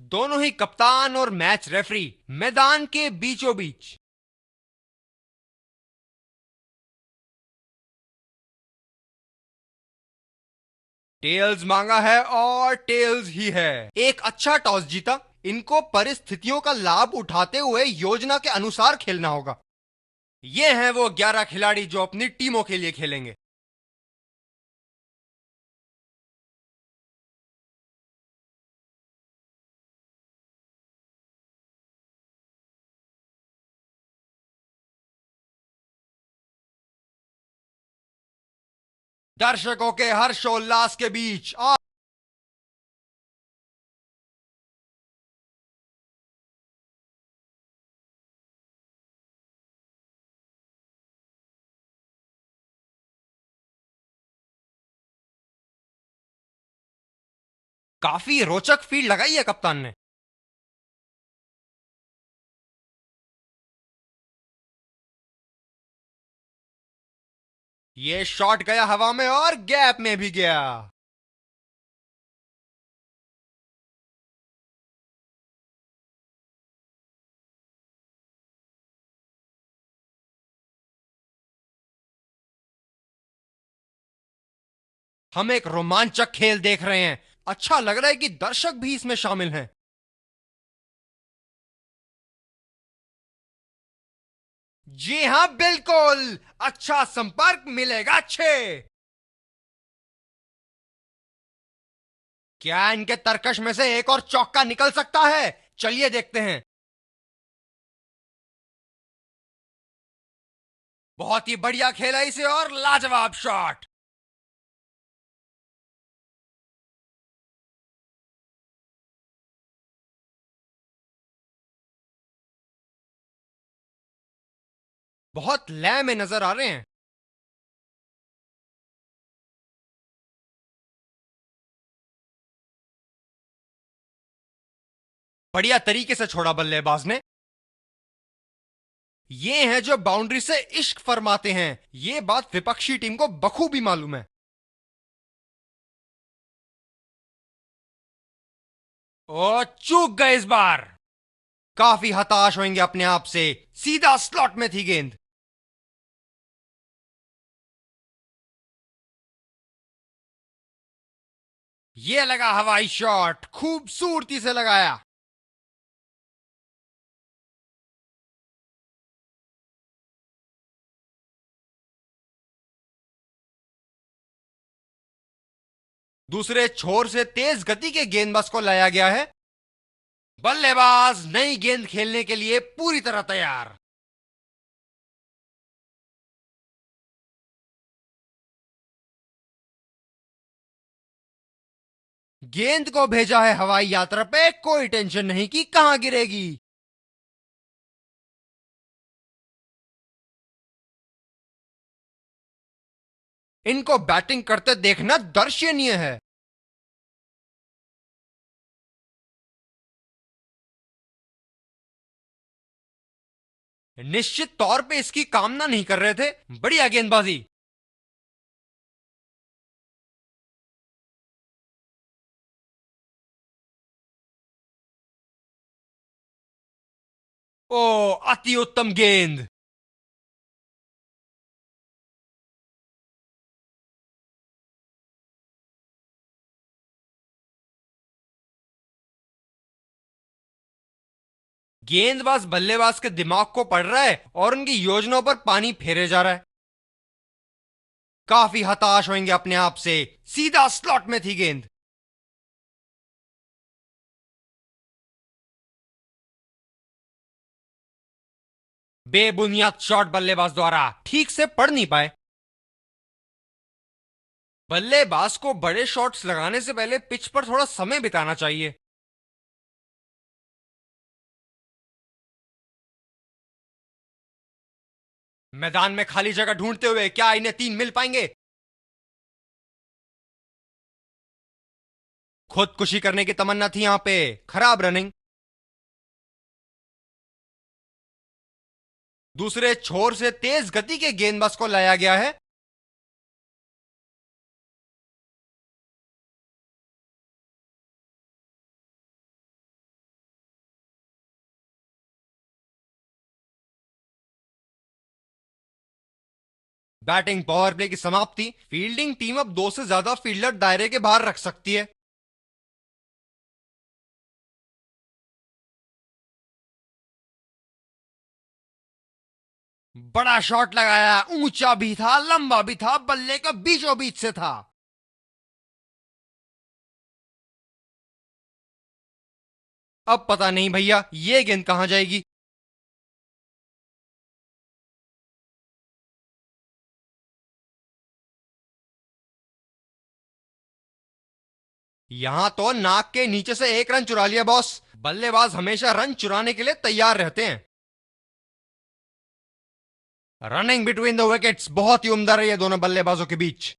दोनों ही कप्तान और मैच रेफरी मैदान के बीचों बीच। टेल्स मांगा है और टेल्स ही है। एक अच्छा टॉस जीता। इनको परिस्थितियों का लाभ उठाते हुए योजना के अनुसार खेलना होगा। ये हैं वो 11 खिलाड़ी जो अपनी टीमों के लिए खेलेंगे। दर्शकों के हर्षोल्लास के बीच काफी रोचक फील्ड लगाई है कप्तान ने। ये शॉट गया हवा में और गैप में भी गया। हम एक रोमांचक खेल देख रहे हैं। अच्छा लग रहा है कि दर्शक भी इसमें शामिल हैं। जी हां, बिल्कुल। अच्छा संपर्क मिलेगा अच्छे। क्या इनके तरकश में से एक और चौका निकल सकता है? चलिए देखते हैं। बहुत ही बढ़िया खेला इसे और लाजवाब शॉट। बहुत लय में नजर आ रहे हैं। बढ़िया तरीके से छोड़ा बल्लेबाज ने। ये हैं जो बाउंड्री से इश्क फरमाते हैं। ये बात विपक्षी टीम को बखूबी मालूम है। ओ, चूक गए इस बार। काफी हताश होंगे अपने आप से। सीधा स्लॉट में थी गेंद। ये लगा हवाई शॉट, खूबसूरती से लगाया। दूसरे छोर से तेज गति के गेंदबाज को लाया गया है। बल्लेबाज नई गेंद खेलने के लिए पूरी तरह तैयार। गेंद को भेजा है हवाई यात्रा पे। कोई टेंशन नहीं कि कहां गिरेगी। इनको बैटिंग करते देखना दर्शनीय है। निश्चित तौर पे इसकी कामना नहीं कर रहे थे। बढ़िया गेंदबाजी। ओ, अति उत्तम गेंद। गेंदबाज बल्लेबाज के दिमाग को पढ़ रहा है और उनकी योजनाओं पर पानी फेरे जा रहा है। काफी हताश होंगे अपने आप से। सीधा स्लॉट में थी गेंद। बेबुनियाद शॉट बल्लेबाज द्वारा ठीक से पढ़ नहीं पाए। बल्लेबाज को बड़े शॉट्स लगाने से पहले पिच पर थोड़ा समय बिताना चाहिए। मैदान में खाली जगह ढूंढते हुए क्या इन्हें 3 मिल पाएंगे? खुदकुशी करने की तमन्ना थी यहां पे। खराब रनिंग। दूसरे छोर से तेज गति के गेंदबाज को लाया गया है। बैटिंग पावर प्ले की समाप्ति। फील्डिंग टीम अब 2 से ज्यादा फील्डर दायरे के बाहर रख सकती है। बड़ा शॉट लगाया, ऊंचा भी था, लंबा भी था, बल्ले का बीचों बीच से था। अब पता नहीं भैया ये गेंद कहां जाएगी। यहां तो नाक के नीचे से 1 रन चुरा लिया बॉस। बल्लेबाज हमेशा रन चुराने के लिए तैयार रहते हैं। रनिंग बिटवीन द विकेट्स बहुत ही उम्दा रही है दोनों बल्लेबाजों के बीच।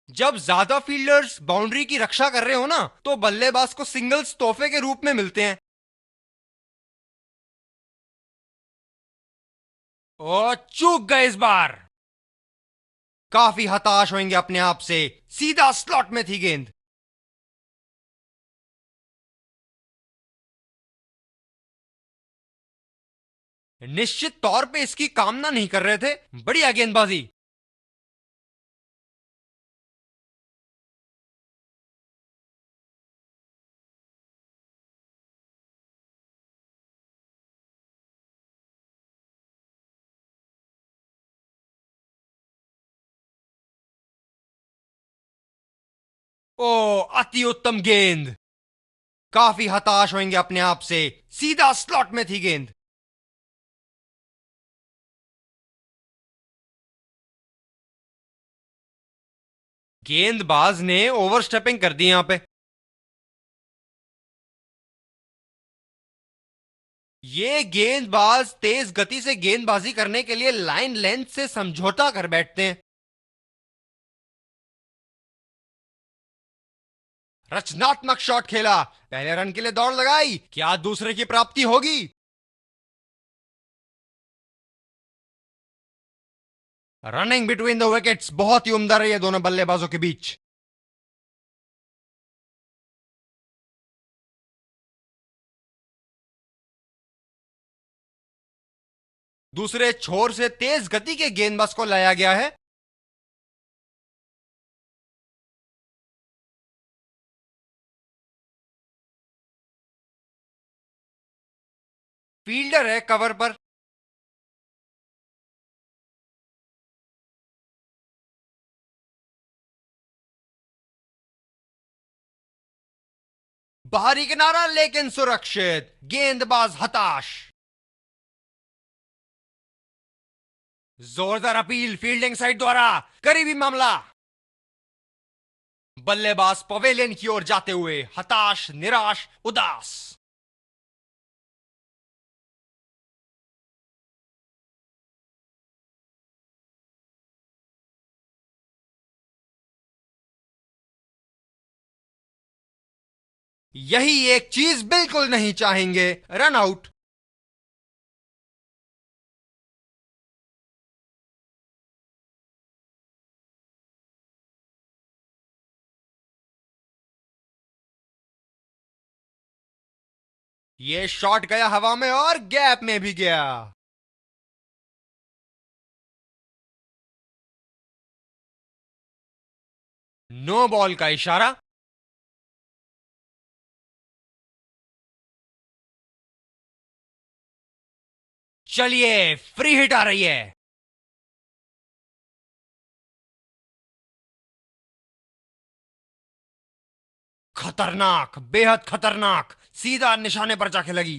जब ज्यादा फील्डर्स बाउंड्री की रक्षा कर रहे हो ना, तो बल्लेबाज को सिंगल्स तोहफे के रूप में मिलते हैं। ओ, चूक गए इस बार। काफी हताश होंगे अपने आप से। सीधा स्लॉट में थी गेंद। निश्चित तौर पे इसकी कामना नहीं कर रहे थे। बढ़िया गेंदबाजी। ओ, अति उत्तम गेंद। काफी हताश होंगे अपने आप से। सीधा स्लॉट में थी गेंद। गेंदबाज ने ओवरस्टेपिंग कर दी यहां पे। ये गेंदबाज तेज गति से गेंदबाजी करने के लिए लाइन लेंथ से समझौता कर बैठते हैं। रचनात्मक शॉट खेला। पहले रन के लिए दौड़ लगाई, क्या दूसरे की प्राप्ति होगी। रनिंग बिटवीन द विकेट्स बहुत ही उम्दा रही है दोनों बल्लेबाजों के बीच। दूसरे छोर से तेज गति के गेंदबाज को लाया गया है। फील्डर है कवर पर। बाहरी किनारा लेकिन सुरक्षित। गेंदबाज हताश। जोरदार अपील फील्डिंग साइड द्वारा। करीबी मामला। बल्लेबाज पवेलियन की ओर जाते हुए हताश, निराश, उदास। यही एक चीज बिल्कुल नहीं चाहेंगे। Run out. ये शॉट गया हवा में और गैप में भी गया। नो बॉल का इशारा। चलिए, फ्री हिट आ रही है। खतरनाक, बेहद खतरनाक। सीधा निशाने पर जाके लगी।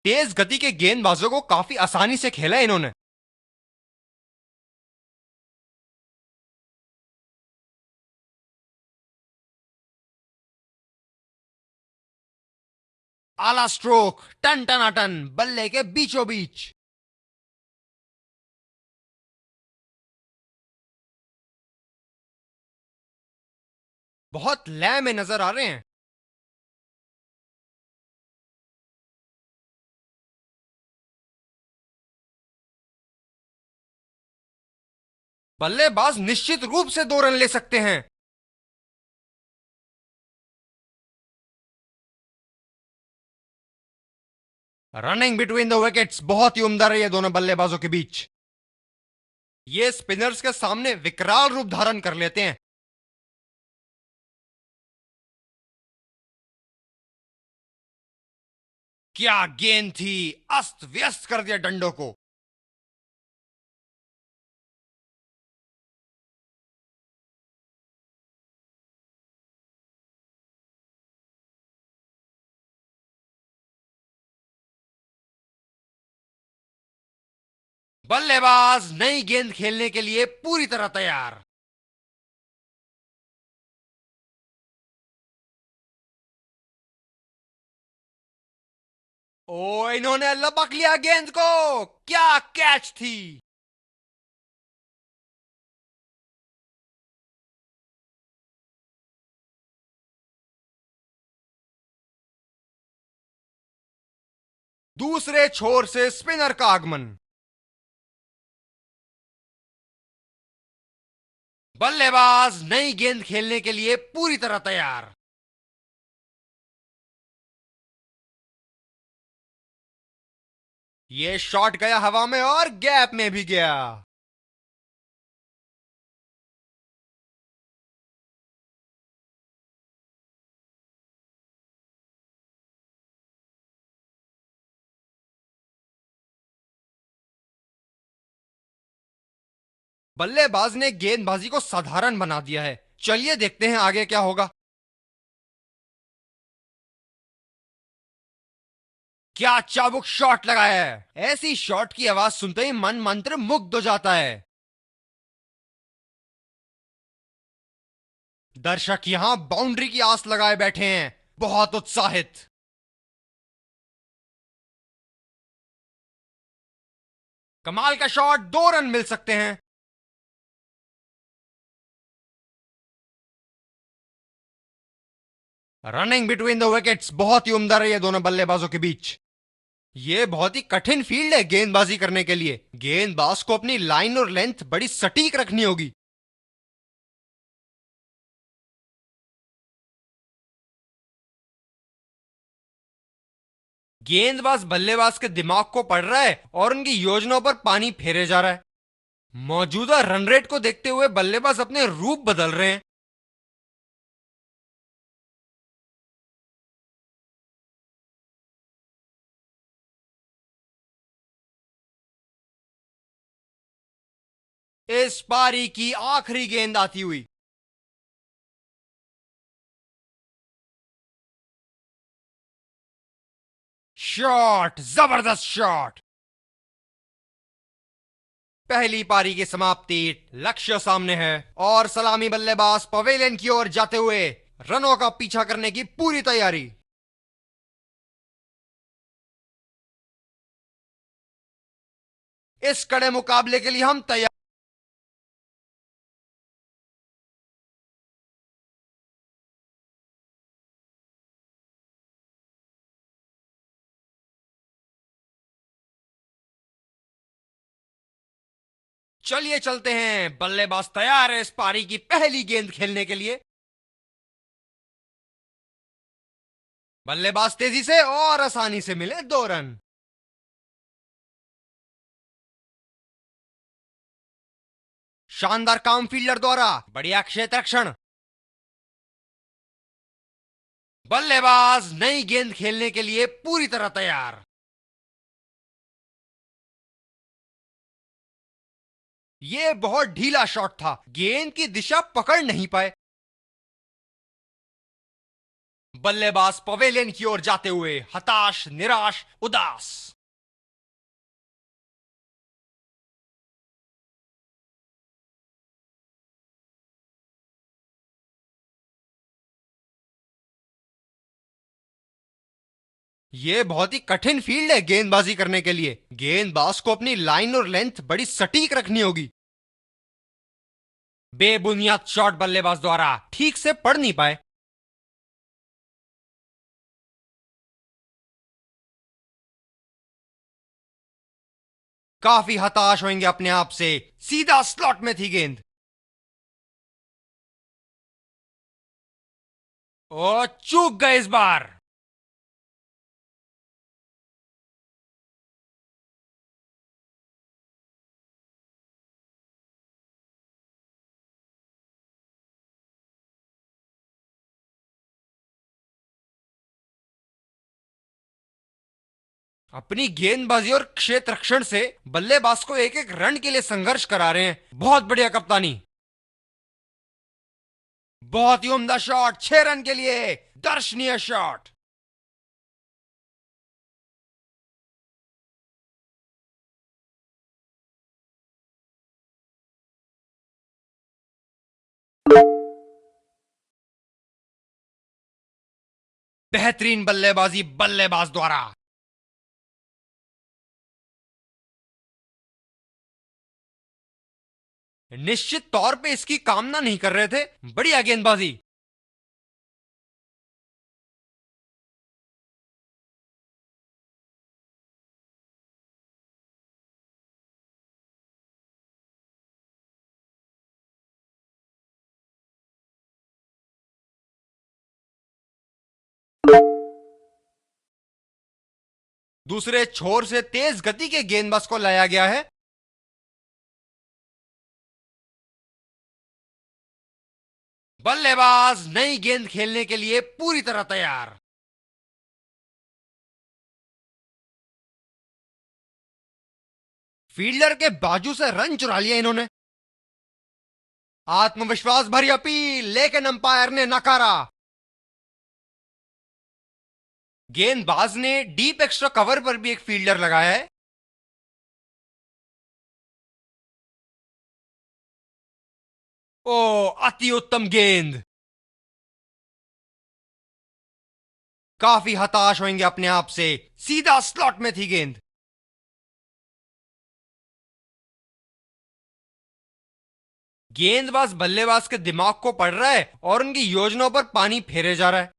तेज गति के गेंदबाजों को काफी आसानी से खेला इन्होंने। आला स्ट्रोक, टन टनाटन, बल्ले के बीचों बीच। बहुत लय में नजर आ रहे हैं। बल्लेबाज निश्चित रूप से 2 रन ले सकते हैं। रनिंग बिटवीन द विकेट्स बहुत ही उम्दा रही है दोनों बल्लेबाजों के बीच। ये स्पिनर्स के सामने विकराल रूप धारण कर लेते हैं। क्या गेंद थी, अस्त व्यस्त कर दिया डंडों को। बल्लेबाज नई गेंद खेलने के लिए पूरी तरह तैयार। ओ, इन्होंने लपक लिया गेंद को। क्या कैच थी। दूसरे छोर से स्पिनर का आगमन। बल्लेबाज नई गेंद खेलने के लिए पूरी तरह तैयार। ये शॉट गया हवा में और गैप में भी गया। बल्लेबाज ने गेंदबाजी को साधारण बना दिया है। चलिए देखते हैं आगे क्या होगा। क्या चाबुक शॉट लगाया है। ऐसी शॉट की आवाज सुनते ही मन मंत्र मुग्ध हो जाता है। दर्शक यहां बाउंड्री की आस लगाए बैठे हैं, बहुत उत्साहित। कमाल का शॉट, 2 रन मिल सकते हैं। रनिंग बिटवीन द विकेट्स बहुत ही उम्दा रही है दोनों बल्लेबाजों के बीच। यह बहुत ही कठिन फील्ड है गेंदबाजी करने के लिए। गेंदबाज को अपनी लाइन और लेंथ बड़ी सटीक रखनी होगी। गेंदबाज बल्लेबाज के दिमाग को पढ़ रहा है और उनकी योजनाओं पर पानी फेरे जा रहा है। मौजूदा रन रेट को देखते हुए बल्लेबाज अपने रूप बदल रहे हैं। इस पारी की आखिरी गेंद आती हुई। शॉट, जबरदस्त शॉट। पहली पारी की समाप्ति, लक्ष्य सामने है और सलामी बल्लेबाज पवेलियन की ओर जाते हुए रनों का पीछा करने की पूरी तैयारी। इस कड़े मुकाबले के लिए हम तैयार। चलिए चलते हैं, बल्लेबाज तैयार है इस पारी की पहली गेंद खेलने के लिए। बल्लेबाज तेजी से और आसानी से मिले 2 रन। शानदार काम फील्डर द्वारा, बढ़िया क्षेत्र रक्षण। बल्लेबाज नई गेंद खेलने के लिए पूरी तरह तैयार। यह बहुत ढीला शॉट था, गेंद की दिशा पकड़ नहीं पाए। बल्लेबाज पवेलियन की ओर जाते हुए हताश, निराश, उदास। यह बहुत ही कठिन फील्ड है गेंदबाजी करने के लिए। गेंदबाज को अपनी लाइन और लेंथ बड़ी सटीक रखनी होगी। बेबुनियाद शॉट बल्लेबाज द्वारा ठीक से पढ़ नहीं पाए। काफी हताश होंगे अपने आप से, सीधा स्लॉट में थी गेंद। और चूक गए इस बार। अपनी गेंदबाजी और क्षेत्र रक्षण से बल्लेबाज को एक एक रन के लिए संघर्ष करा रहे हैं। बहुत बढ़िया कप्तानी। बहुत ही उम्दा शॉट, 6 रन के लिए। दर्शनीय शॉट। बेहतरीन बल्लेबाजी बल्लेबाज द्वारा। निश्चित तौर पे इसकी कामना नहीं कर रहे थे। बढ़िया गेंदबाजी। दूसरे छोर से तेज गति के गेंदबाज को लाया गया है। बल्लेबाज नई गेंद खेलने के लिए पूरी तरह तैयार। फील्डर के बाजू से रन चुरा लिया इन्होंने। आत्मविश्वास भरी अपील, लेकिन अंपायर ने नकारा। गेंदबाज ने डीप एक्स्ट्रा कवर पर भी एक फील्डर लगाया है। ओ, अति उत्तम गेंद। काफी हताश होंगे अपने आप से। सीधा स्लॉट में थी गेंद। गेंदबाज बल्लेबाज के दिमाग को पढ़ रहा है और उनकी योजनाओं पर पानी फेरे जा रहा है।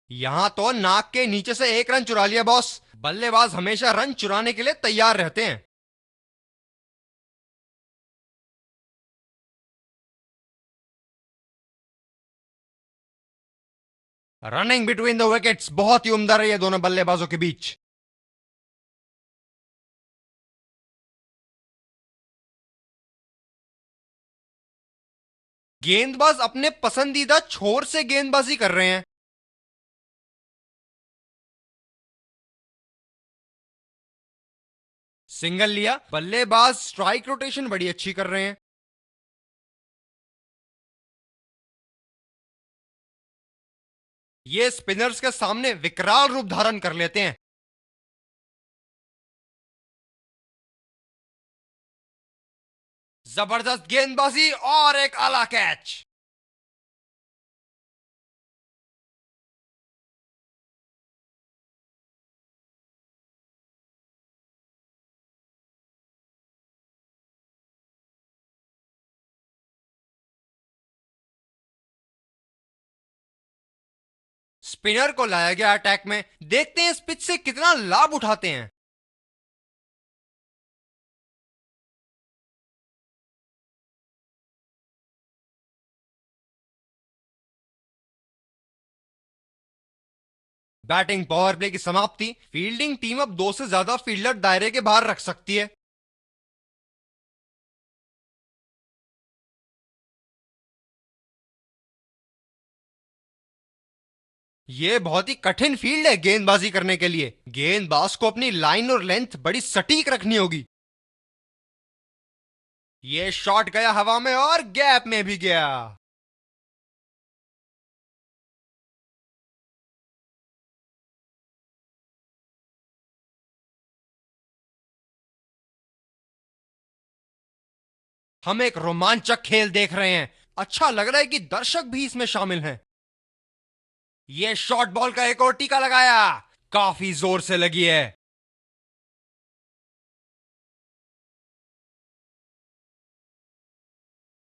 यहां तो नाक के नीचे से 1 रन चुरा लिया बॉस। बल्लेबाज हमेशा रन चुराने के लिए तैयार रहते हैं। रनिंग बिटवीन द विकेट्स बहुत ही उम्दा रही है दोनों बल्लेबाजों के बीच। गेंदबाज अपने पसंदीदा छोर से गेंदबाजी कर रहे हैं। सिंगल लिया। बल्लेबाज स्ट्राइक रोटेशन बड़ी अच्छी कर रहे हैं। ये स्पिनर्स के सामने विकराल रूप धारण कर लेते हैं। जबरदस्त गेंदबाजी और एक आला कैच। स्पिनर को लाया गया अटैक में। देखते हैं इस पिच से कितना लाभ उठाते हैं। बैटिंग पावर प्ले की समाप्ति। फील्डिंग टीम अब 2 से ज्यादा फील्डर दायरे के बाहर रख सकती है। यह बहुत ही कठिन फील्ड है गेंदबाजी करने के लिए। गेंदबाज को अपनी लाइन और लेंथ बड़ी सटीक रखनी होगी। यह शॉट गया हवा में और गैप में भी गया। हम एक रोमांचक खेल देख रहे हैं। अच्छा लग रहा है कि दर्शक भी इसमें शामिल हैं। यह शॉर्ट बॉल का एक और टीका लगाया। काफी जोर से लगी है।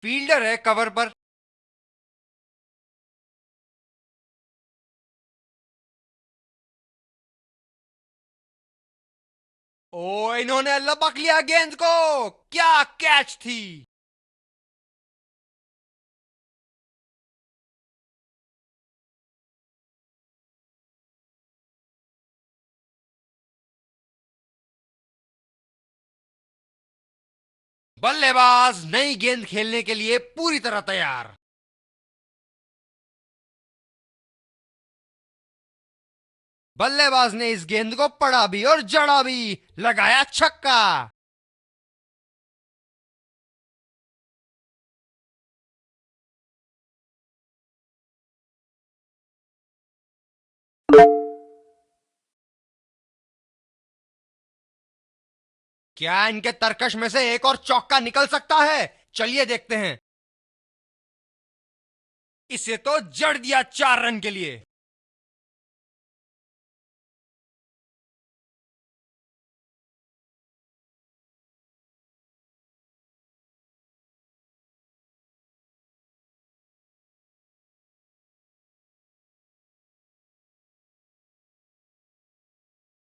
फील्डर है कवर पर। ओ, इन्होंने लपक लिया गेंद को। क्या कैच थी। बल्लेबाज नई गेंद खेलने के लिए पूरी तरह तैयार। बल्लेबाज ने इस गेंद को पढ़ा भी और जड़ा भी, लगाया छक्का। क्या इनके तरकश में से एक और चौका निकल सकता है? चलिए देखते हैं। इसे तो जड़ दिया 4 रन के लिए।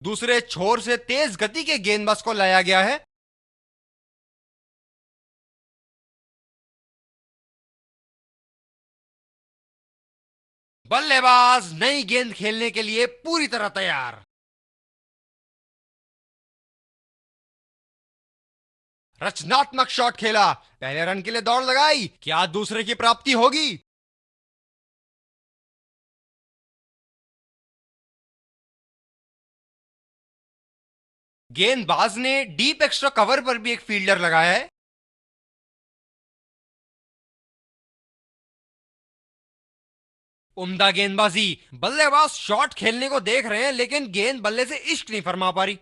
दूसरे छोर से तेज गति के गेंदबाज को लाया गया है। बल्लेबाज नई गेंद खेलने के लिए पूरी तरह तैयार। रचनात्मक शॉट खेला, पहले रन के लिए दौड़ लगाई, क्या दूसरे की प्राप्ति होगी? गेंदबाज ने डीप एक्स्ट्रा कवर पर भी एक फील्डर लगाया है। उम्दा गेंदबाजी, बल्लेबाज शॉट खेलने को देख रहे हैं लेकिन गेंद बल्ले से इश्क नहीं फरमा पा रही।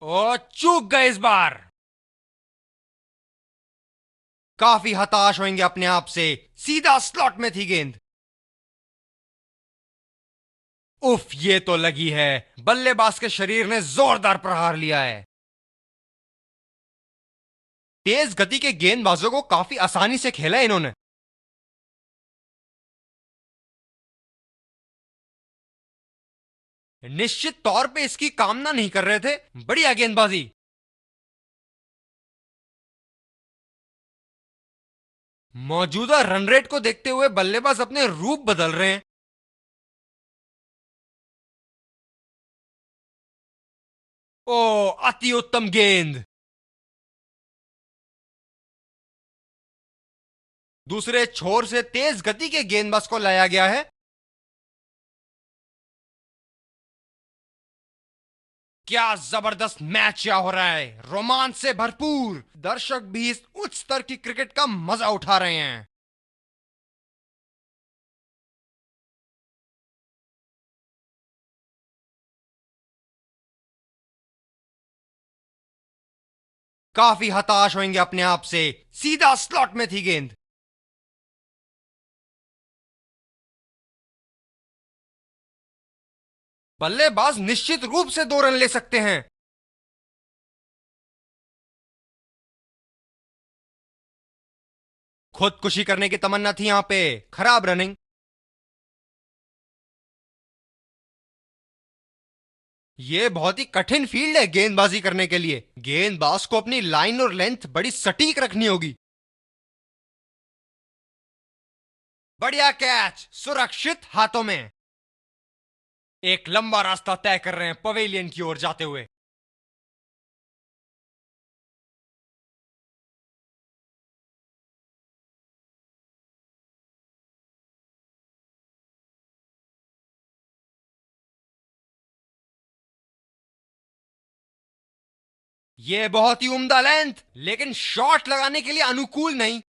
ओ, चूक गए इस बार। काफी हताश होंगे अपने आप से, सीधा स्लॉट में थी गेंद। उफ, ये तो लगी है। बल्लेबाज के शरीर ने जोरदार प्रहार लिया है। तेज गति के गेंदबाजों को काफी आसानी से खेला इन्होंने। निश्चित तौर पे इसकी कामना नहीं कर रहे थे। बढ़िया गेंदबाजी। मौजूदा रन रेट को देखते हुए बल्लेबाज अपने रूप बदल रहे हैं। ओ, अति उत्तम गेंद। दूसरे छोर से तेज गति के गेंदबाज को लाया गया है। क्या जबरदस्त मैच या हो रहा है, रोमांच से भरपूर। दर्शक भी इस उच्च स्तर की क्रिकेट का मजा उठा रहे हैं। काफी हताश होंगे अपने आप से, सीधा स्लॉट में थी गेंद। बल्लेबाज निश्चित रूप से 2 रन ले सकते हैं। खुदकुशी करने की तमन्ना थी यहां पे, खराब रनिंग। ये बहुत ही कठिन फील्ड है गेंदबाजी करने के लिए। गेंदबाज को अपनी लाइन और लेंथ बड़ी सटीक रखनी होगी। बढ़िया कैच, सुरक्षित हाथों में। एक लंबा रास्ता तय कर रहे हैं पवेलियन की ओर जाते हुए। ये बहुत ही उम्दा लेंथ, लेकिन शॉट लगाने के लिए अनुकूल नहीं।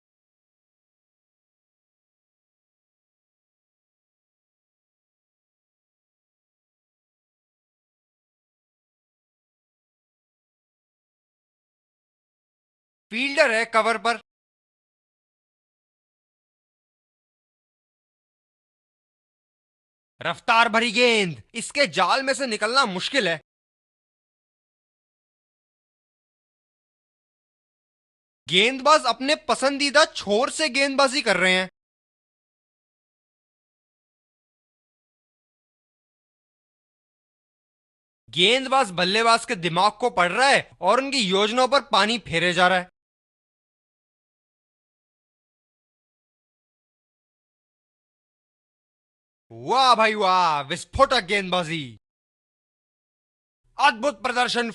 फील्डर है कवर पर। रफ्तार भरी गेंद, इसके जाल में से निकलना मुश्किल है। गेंदबाज अपने पसंदीदा छोर से गेंदबाजी कर रहे हैं। गेंदबाज बल्लेबाज के दिमाग को पढ़ रहा है और उनकी योजनाओं पर पानी फेरे जा रहा है। वाह भाई वाह, विस्फोटक गेंदबाजी, अद्भुत प्रदर्शन।